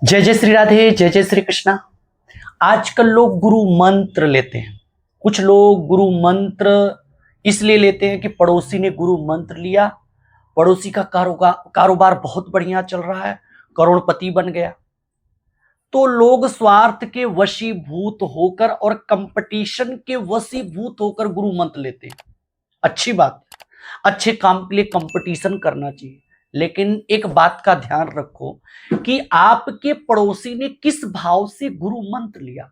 जय जय श्री राधे, जय जय श्री कृष्णा। आजकल लोग गुरु मंत्र लेते हैं। कुछ लोग गुरु मंत्र इसलिए लेते हैं कि पड़ोसी ने गुरु मंत्र लिया, पड़ोसी का कारोबार बहुत बढ़िया चल रहा है, करोड़पति बन गया। तो लोग स्वार्थ के वशीभूत होकर और कंपटीशन के वशीभूत होकर गुरु मंत्र लेते हैं। अच्छी बात, अच्छे काम के लिए कंपटीशन करना चाहिए, लेकिन एक बात का ध्यान रखो कि आपके पड़ोसी ने किस भाव से गुरु मंत्र लिया।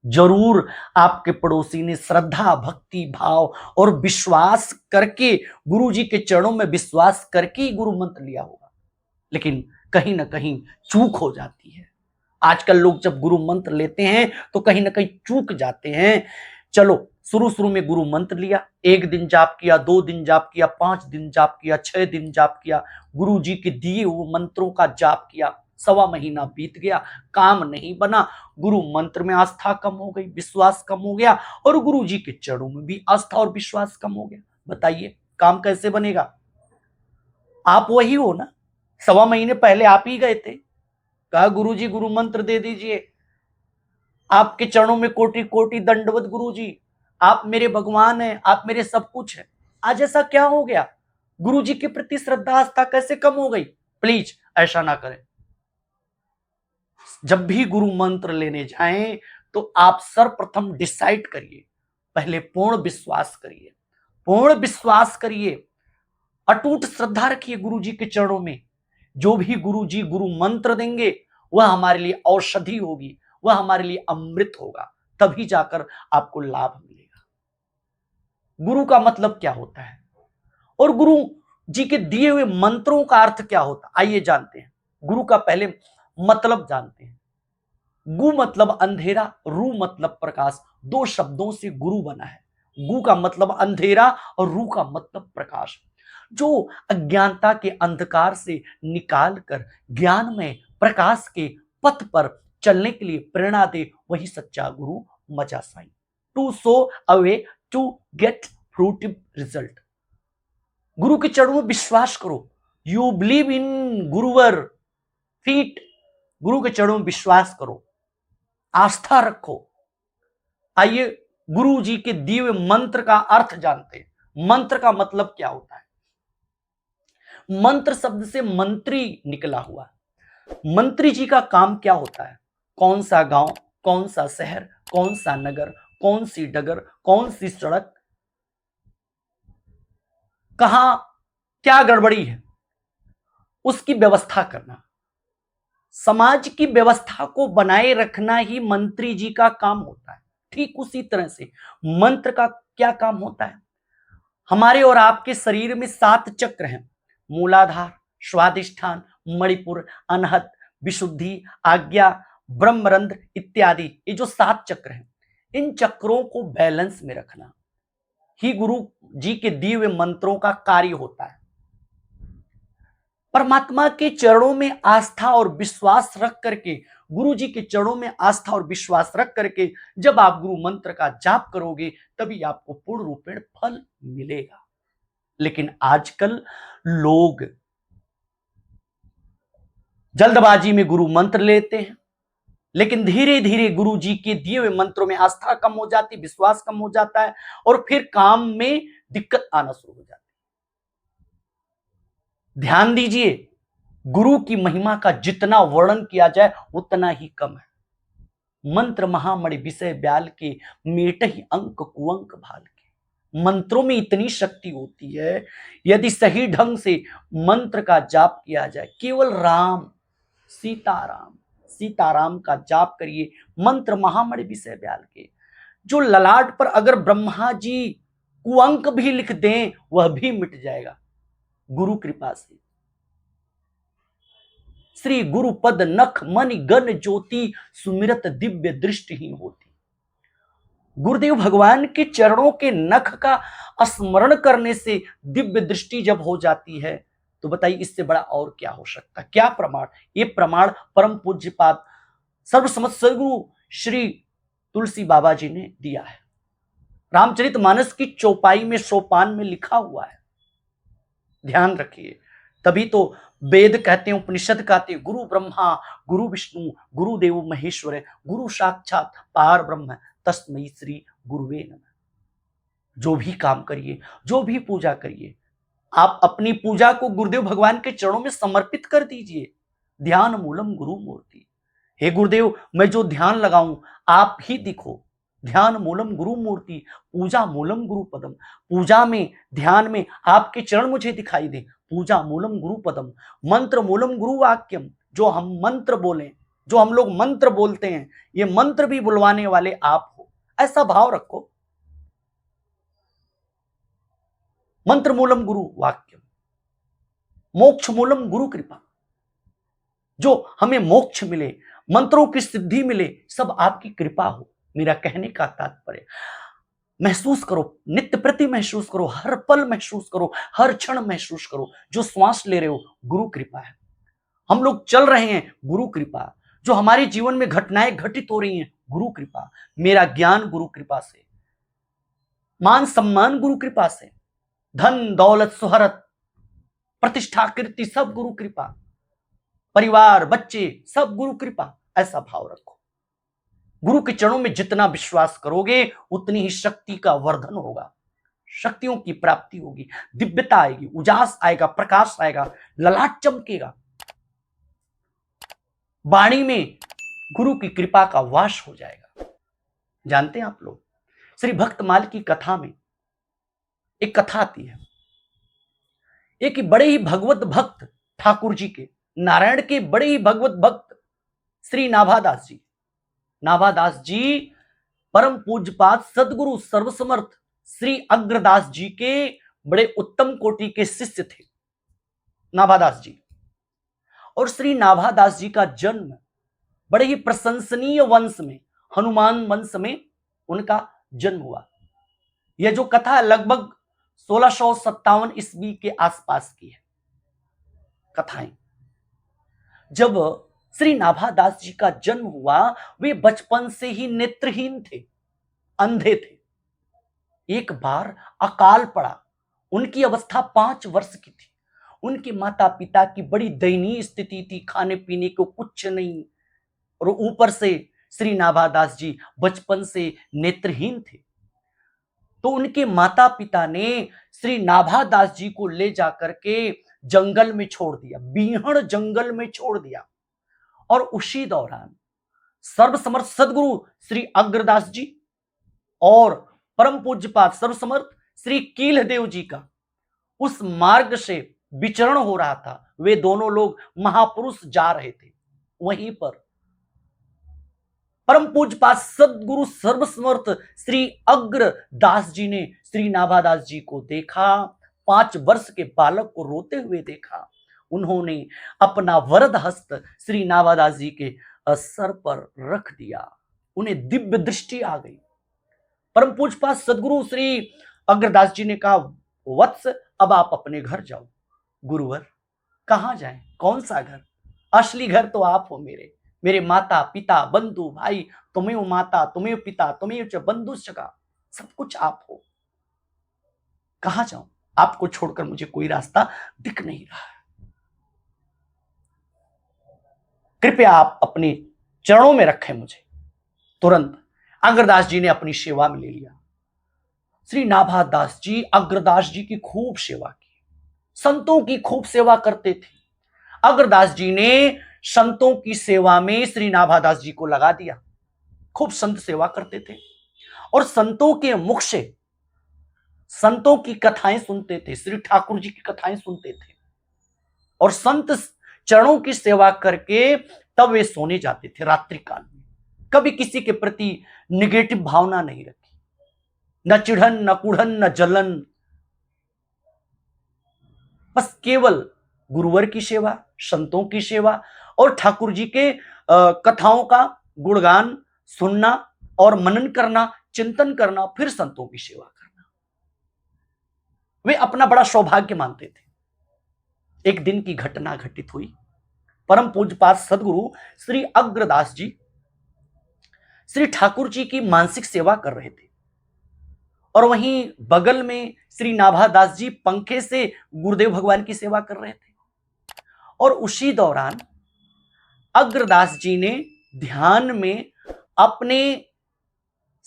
जरूर आपके पड़ोसी ने श्रद्धा, भक्ति भाव और विश्वास करके, गुरु जी के चरणों में विश्वास करके ही गुरु मंत्र लिया होगा, लेकिन कहीं ना कहीं चूक हो जाती है। आजकल लोग जब गुरु मंत्र लेते हैं तो कहीं ना कहीं चूक जाते हैं। चलो, शुरू शुरू में गुरु मंत्र लिया, 1 दिन जाप किया, 2 दिन जाप किया, 5 दिन जाप किया, 6 दिन जाप किया, गुरु जी के दिए हुए मंत्रों का जाप किया, 1.25 महीना बीत गया, काम नहीं बना, गुरु मंत्र में आस्था कम हो गई, विश्वास कम हो गया, और गुरु जी के चरणों में भी आस्था और विश्वास कम हो गया। बताइए काम कैसे बनेगा? आप वही हो ना, 1.25 महीने पहले आप ही गए थे, कहा गुरु जी गुरु मंत्र दे दीजिए, आपके चरणों में कोटि कोटि दंडवत गुरु जी, आप मेरे भगवान हैं, आप मेरे सब कुछ हैं। आज ऐसा क्या हो गया? गुरु जी के प्रति श्रद्धा आस्था कैसे कम हो गई? प्लीज ऐसा ना करें। जब भी गुरु मंत्र लेने जाएं तो आप सर्वप्रथम डिसाइड करिए, पहले पूर्ण विश्वास करिए, पूर्ण विश्वास करिए, अटूट श्रद्धा रखिए गुरु जी के चरणों में। जो भी गुरु जी गुरु मंत्र देंगे वह हमारे लिए औषधि होगी, वह हमारे लिए अमृत होगा, तभी जाकर आपको लाभ मिलेगा। गुरु का मतलब क्या होता है और गुरु जी के दिए हुए मंत्रों का अर्थ क्या होता है, आइए जानते हैं। गुरु का पहले मतलब जानते हैं। गु मतलब अंधेरा, रू मतलब प्रकाश, 2 शब्दों से गुरु बना है। गु का मतलब अंधेरा और रू का मतलब प्रकाश। जो अज्ञानता के अंधकार से निकालकर ज्ञान में प्रकाश के पथ पर चलने के लिए प्रेरणा दे, वही सच्चा गुरु मजा साई। To sow away to get fruitive result. गुरु के चरणों में विश्वास करो, यू बिलीव इन गुरुवर फीट। गुरु के चरणों में विश्वास करो, आस्था रखो। आइए गुरु जी के दिए हुए मंत्र का अर्थ जानते हैं। मंत्र का मतलब क्या होता है? मंत्र शब्द से मंत्री निकला हुआ। मंत्री जी का काम क्या होता है? कौन सा गांव, कौन सा शहर, कौन सा नगर, कौन सी डगर, कौन सी सड़क, कहां क्या गड़बड़ी है, उसकी व्यवस्था करना, समाज की व्यवस्था को बनाए रखना ही मंत्री जी का काम होता है। ठीक उसी तरह से मंत्र का क्या काम होता है? हमारे और आपके शरीर में 7 चक्र हैं, मूलाधार, स्वादिष्ठान, मणिपुर, अनहत, विशुद्धि, आज्ञा, ब्रह्मरंध्र इत्यादि। ये जो 7 चक्र हैं, इन चक्रों को बैलेंस में रखना ही गुरु जी के दिए हुए मंत्रों का कार्य होता है। परमात्मा के चरणों में आस्था और विश्वास रख करके, गुरु जी के चरणों में आस्था और विश्वास रख करके जब आप गुरु मंत्र का जाप करोगे, तभी आपको पूर्ण रूपेण फल मिलेगा। लेकिन आजकल लोग जल्दबाजी में गुरु मंत्र लेते हैं, लेकिन धीरे धीरे गुरु जी के दिए हुए मंत्रों में आस्था कम हो जाती, विश्वास कम हो जाता है, और फिर काम में दिक्कत आना शुरू हो जाती है। ध्यान दीजिए, गुरु की महिमा का जितना वर्णन किया जाए उतना ही कम है। मंत्र महामणि विषय ब्याल के, मेट ही अंक कुअंक भाल के। मंत्रों में इतनी शक्ति होती है, यदि सही ढंग से मंत्र का जाप किया जाए, केवल राम सीताराम सीताराम का जाप करिए, मंत्र महामणि विषय ब्याल के। जो ललाट पर अगर ब्रह्मा जी कुअंक भी लिख दें, वह भी मिट जाएगा गुरु कृपा से। श्री गुरु पद नख मणि गण ज्योति, सुमिरत दिव्य दृष्टि ही होती। गुरुदेव भगवान के चरणों के नख का स्मरण करने से दिव्य दृष्टि जब हो जाती है, तो बताइए इससे बड़ा और क्या हो सकता है? क्या प्रमाण? ये प्रमाण परम पूज्यपाद सर्वसमत सदगुरु श्री तुलसी बाबा जी ने दिया है। रामचरितमानस की चौपाई में, सोपान में लिखा हुआ है, ध्यान रखिए। तभी तो वेद कहते हैं, उपनिषद कहते हैं, गुरु ब्रह्मा गुरु विष्णु गुरुदेव महेश्वर, गुरु साक्षात पार ब्रह्म तस्मै श्री गुरुवे नमः। जो भी काम करिए, जो भी पूजा करिए, आप अपनी पूजा को गुरुदेव भगवान के चरणों में समर्पित कर दीजिए। ध्यान मूलम गुरु मूर्ति। हे गुरुदेव, मैं जो ध्यान लगाऊं आप ही दिखो। ध्यान मूलम गुरु मूर्ति, पूजा मूलम गुरु पदम। पूजा में, ध्यान में आपके चरण मुझे दिखाई दे। पूजा मूलम गुरु पदम, मंत्र मूलम गुरु वाक्यम। जो हम मंत्र बोलें, जो हम लोग मंत्र बोलते हैं, ये मंत्र भी बुलवाने वाले आप हो, ऐसा भाव रखो। मंत्र मूलम गुरु वाक्यम, मोक्ष मूलम गुरु कृपा। जो हमें मोक्ष मिले, मंत्रों की सिद्धि मिले, सब आपकी कृपा हो। मेरा कहने का तात्पर्य, महसूस करो, नित्य प्रति महसूस करो, हर पल महसूस करो, हर क्षण महसूस करो। जो श्वास ले रहे हो, गुरु कृपा है। हम लोग चल रहे हैं, गुरु कृपा। जो हमारे जीवन में घटनाएं घटित हो रही हैं, गुरु कृपा। मेरा ज्ञान गुरु कृपा से, मान सम्मान गुरु कृपा से, धन दौलत सुहरत प्रतिष्ठा कीर्ति सब गुरु कृपा, परिवार बच्चे सब गुरु कृपा। ऐसा भाव रखो। गुरु के चरणों में जितना विश्वास करोगे, उतनी ही शक्ति का वर्धन होगा, शक्तियों की प्राप्ति होगी, दिव्यता आएगी, उजास आएगा, प्रकाश आएगा, ललाट चमकेगा। वाणी में गुरु की कृपा का वास हो जाएगा। जानते हैं आप लोग, श्री भक्तमाल की कथा में एक कथा आती है। एक बड़े ही भगवत भक्त ठाकुर जी के, नारायण के बड़े ही भगवत भक्त श्री नाभादास जी। नाभादास जी परम पूज्यपाद सदगुरु सर्वसमर्थ श्री अग्रदास जी के बड़े उत्तम कोटि के शिष्य थे नाभादास जी। और श्री नाभादास जी का जन्म बड़े ही प्रशंसनीय वंश में, हनुमान वंश में उनका जन्म हुआ। यह जो कथा है लगभग 1657 ईस्वी के आसपास की है कथाएं। जब श्री नाभादास जी का जन्म हुआ, वे बचपन से ही नेत्रहीन थे, अंधे थे। एक बार अकाल पड़ा। उनकी अवस्था 5 वर्ष की थी। उनके माता पिता की बड़ी दयनीय स्थिति थी, खाने पीने को कुछ नहीं, और ऊपर से श्री नाभादास जी बचपन से नेत्रहीन थे। तो उनके माता पिता ने श्री नाभादास जी को ले जाकर के जंगल में छोड़ दिया, बीहड़ जंगल में छोड़ दिया। और उसी दौरान सर्वसमर्थ सदगुरु श्री अग्रदास जी और परम पूज्यपाद सर्वसमर्थ श्री कीलदेव जी का उस मार्ग से विचरण हो रहा था। वे दोनों लोग महापुरुष जा रहे थे। वहीं पर परम पूज्यपाद सदगुरु सर्वसमर्थ श्री अग्रदास जी ने श्री नाभादास जी को देखा। 5 वर्ष के बालक को रोते हुए देखा। उन्होंने अपना वरद हस्त श्री नाभादास जी के सर पर रख दिया। उन्हें दिव्य दृष्टि आ गई। परम पूज्यपाद सदगुरु श्री अग्रदास जी ने कहा, वत्स अब आप अपने घर जाओ। गुरुवर, कहां जाएं? कौन सा घर? असली घर तो आप हो मेरे। मेरे माता पिता बंधु भाई, तुम्हें हो माता, तुम्हें हो पिता, तुम्हें हो बंधु सगा, सब कुछ आप हो। कहां जाऊं? आपको छोड़कर मुझे कोई रास्ता दिख नहीं रहा है। कृपया आप अपने चरणों में रखें मुझे। तुरंत अग्रदास जी ने अपनी सेवा में ले लिया। श्री नाभादास जी अग्रदास जी की खूब सेवा की, संतों की खूब सेवा करते थे। अग्रदास जी ने संतों की सेवा में श्री नाभादास जी को लगा दिया। खूब संत सेवा करते थे और संतों के मुख से संतों की कथाएं सुनते थे, श्री ठाकुर जी की कथाएं सुनते थे। और संत चरणों की सेवा करके तब वे सोने जाते थे रात्रि काल में। कभी किसी के प्रति निगेटिव भावना नहीं रखी, न चिढ़न, न कुढ़न, न जलन। बस केवल गुरुवर की सेवा, संतों की सेवा और ठाकुर जी के कथाओं का गुणगान सुनना और मनन करना, चिंतन करना, फिर संतों की सेवा करना। वे अपना बड़ा सौभाग्य मानते थे। एक दिन की घटना घटित हुई। परम पूज्यपाद सदगुरु श्री अग्रदास जी श्री ठाकुर जी की मानसिक सेवा कर रहे थे और वहीं बगल में श्री नाभादास जी पंखे से गुरुदेव भगवान की सेवा कर रहे थे। और उसी दौरान अग्रदास जी ने ध्यान में अपने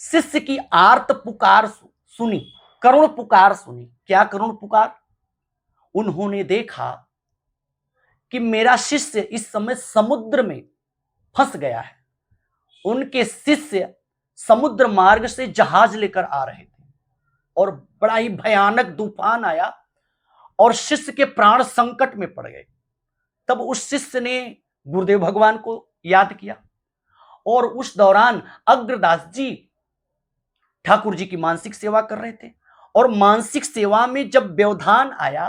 शिष्य की आर्त पुकार सुनी, करुण पुकार सुनी। क्या करुण पुकार? उन्होंने देखा कि मेरा शिष्य इस समय समुद्र में फंस गया है। उनके शिष्य समुद्र मार्ग से जहाज लेकर आ रहे थे और बड़ा ही भयानक तूफान आया और शिष्य के प्राण संकट में पड़ गए। तब उस शिष्य ने गुरुदेव भगवान को याद किया और उस दौरान अग्रदास जी ठाकुर जी की मानसिक सेवा कर रहे थे और मानसिक सेवा में जब व्यवधान आया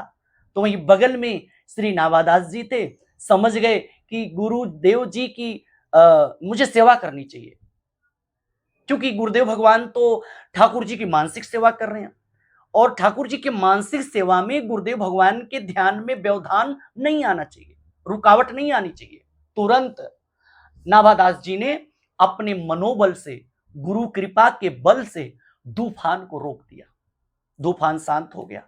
तो वहीं बगल में श्री नावादास जी थे। समझ गए कि गुरुदेव जी की मुझे सेवा करनी चाहिए, क्योंकि गुरुदेव भगवान तो ठाकुर जी की मानसिक सेवा कर रहे हैं और ठाकुर जी की मानसिक सेवा में गुरुदेव भगवान के ध्यान में व्यवधान नहीं आना चाहिए, रुकावट नहीं आनी चाहिए। तुरंत नाभादास जी ने अपने मनोबल से, गुरु कृपा के बल से तूफान को रोक दिया। तूफान शांत हो गया।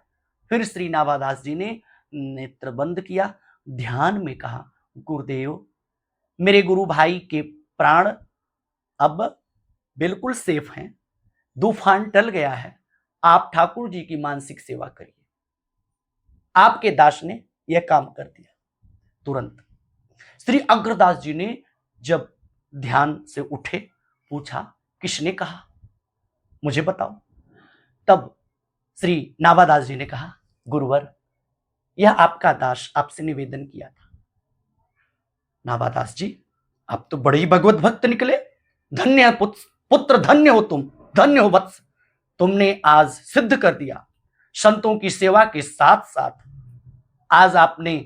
फिर श्री नाभादास जी ने नेत्र बंद किया, ध्यान में कहा, गुरुदेव मेरे गुरु भाई के प्राण अब बिल्कुल सेफ हैं, तूफान टल गया है, आप ठाकुर जी की मानसिक सेवा करिए। आपके दास ने यह काम कर दिया। तुरंत श्री अग्रदास जी ने जब ध्यान से उठे, पूछा किसने कहा, मुझे बताओ। तब श्री नाभादास जी ने कहा, गुरुवर यह आपका दास आपसे निवेदन किया था। नाभादास जी आप तो बड़े ही भगवत भक्त निकले, धन्य पुत्र, धन्य हो तुम, धन्य हो वत्स, तुमने आज सिद्ध कर दिया। संतों की सेवा के साथ साथ आज आपने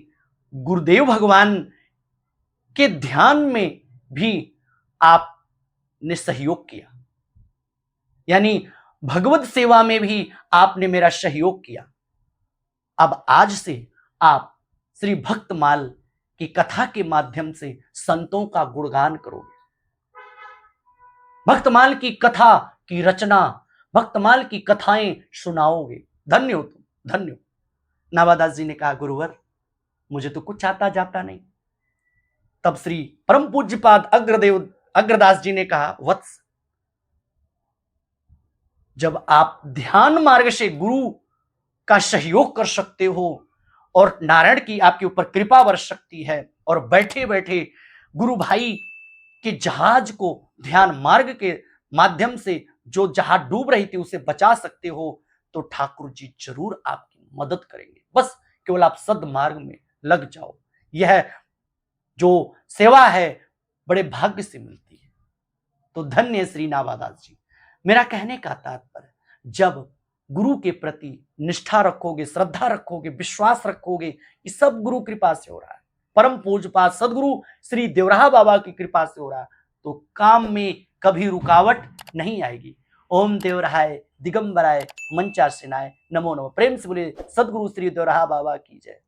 गुरुदेव भगवान के ध्यान में भी आपने सहयोग किया, यानी भगवत सेवा में भी आपने मेरा सहयोग किया। अब आज से आप श्री भक्तमाल की कथा के माध्यम से संतों का गुणगान करोगे, भक्तमाल की कथा की रचना, भक्तमाल की कथाएं सुनाओगे। धन्य हो तुम, धन्य हो। नाभादास जी ने कहा, गुरुवर मुझे तो कुछ आता जाता नहीं। तब श्री परम पूज्यपाद अग्रदास जी ने कहा, वत्स जब आप ध्यान मार्ग से गुरु का सहयोग कर सकते हो और नारायण की आपके ऊपर कृपा बरस सकती है और बैठे बैठे गुरु भाई के जहाज को ध्यान मार्ग के माध्यम से जो जहाज डूब रही थी उसे बचा सकते हो, तो ठाकुर जी जरूर आपकी मदद करेंगे। बस केवल आप सद्मार्ग में लग जाओ। यह जो सेवा है बड़े भाग्य से मिलती है। तो धन्य श्री नाभादास जी। मेरा कहने का तात्पर्य, जब गुरु के प्रति निष्ठा रखोगे, श्रद्धा रखोगे, विश्वास रखोगे, ये सब गुरु कृपा से हो रहा है, परम पूज्यपाद सदगुरु श्री देवराहा बाबा की कृपा से हो रहा है, तो काम में कभी रुकावट नहीं आएगी। ओम देवराहाय दिगंबराय मंचासेनाय नमो नमः। प्रेम से बोले सदगुरु श्री देवराहा बाबा की जय।